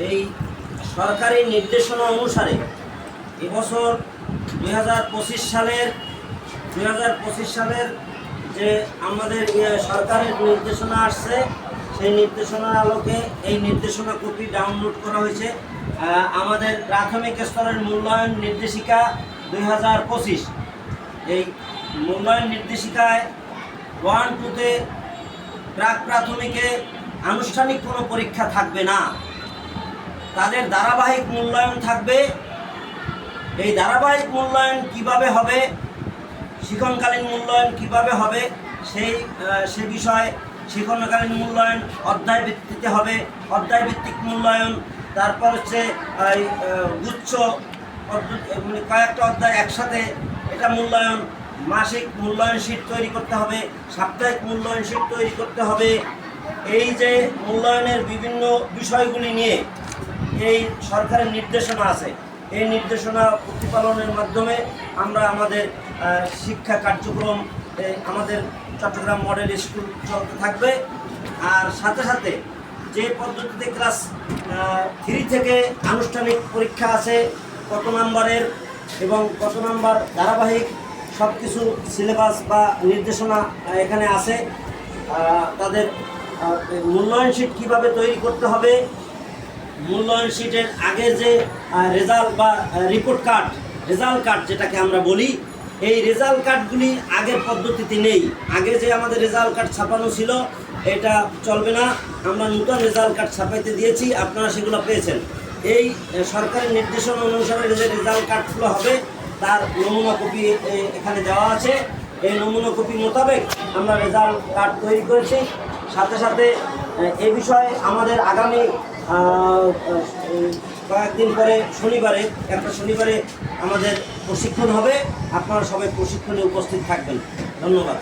এই সরকারি নির্দেশনা অনুসারে এবছর 2025 সালের যে আমাদের সরকারের নির্দেশনা আসছে, সেই নির্দেশনার আলোকে এই নির্দেশনা কপি ডাউনলোড করা হয়েছে। আমাদের প্রাথমিক স্তরের মূল্যায়ন নির্দেশিকা 2025, এই মূল্যায়ন নির্দেশিকায় 1-2-তে প্রাক প্রাথমিকে আনুষ্ঠানিক কোনো পরীক্ষা থাকবে না, তাদের ধারাবাহিক মূল্যায়ন থাকবে। এই ধারাবাহিক মূল্যায়ন কিভাবে হবে, শিক্ষণকালীন মূল্যায়ন কিভাবে হবে, সে বিষয়ে শিক্ষণকালীন মূল্যায়ন অধ্যায় ভিত্তিতে হবে, অধ্যায় ভিত্তিক মূল্যায়ন। তারপর হচ্ছে গুচ্ছ মানে কয়েকটা অধ্যায় একসাথে এটা মূল্যায়ন। মাসিক মূল্যায়ন শীট তৈরি করতে হবে, সাপ্তাহিক মূল্যায়ন শীট তৈরি করতে হবে। এই যে মূল্যায়নের বিভিন্ন বিষয়গুলি নিয়ে এই সরকারের নির্দেশনা আছে, এই নির্দেশনা প্রতিপালনের মাধ্যমে আমরা আমাদের শিক্ষা কার্যক্রম আমাদের চট্টগ্রাম মডেল স্কুল চলতে থাকবে। আর সাথে সাথে যে পদ্ধতিতে ক্লাস 3 থেকে আনুষ্ঠানিক পরীক্ষা আছে, কত নাম্বারের এবং কত নাম্বার ধারাবাহিক সব কিছু সিলেবাস বা নির্দেশনা এখানে আছে। তাদের মূল্যায়ন শীট কীভাবে তৈরি করতে হবে, মূল্যায়ন শীটের আগে যে রেজাল্ট বা রিপোর্ট কার্ড, রেজাল্ট কার্ড যেটাকে আমরা বলি, এই রেজাল্ট কার্ডগুলি আগের পদ্ধতিতে নেই। আগে যে আমাদের রেজাল্ট কার্ড ছাপানো ছিল এটা চলবে না, আমরা নতুন রেজাল্ট কার্ড ছাপাইতে দিয়েছি, আপনারা সেগুলো পেয়েছেন। এই সরকারের নির্দেশনা অনুসারে যে রেজাল্ট কার্ডগুলো হবে তার নমুনা কপি এখানে দেওয়া আছে। এই নমুনা কপি মোতাবেক আমরা রেজাল্ট কার্ড তৈরি করেছি। সাথে সাথে এ বিষয়ে আমাদের আগামী কয়েকদিন পরে একটা শনিবারে আমাদের প্রশিক্ষণ হবে। আপনারা সবাই প্রশিক্ষণে উপস্থিত থাকবেন। ধন্যবাদ।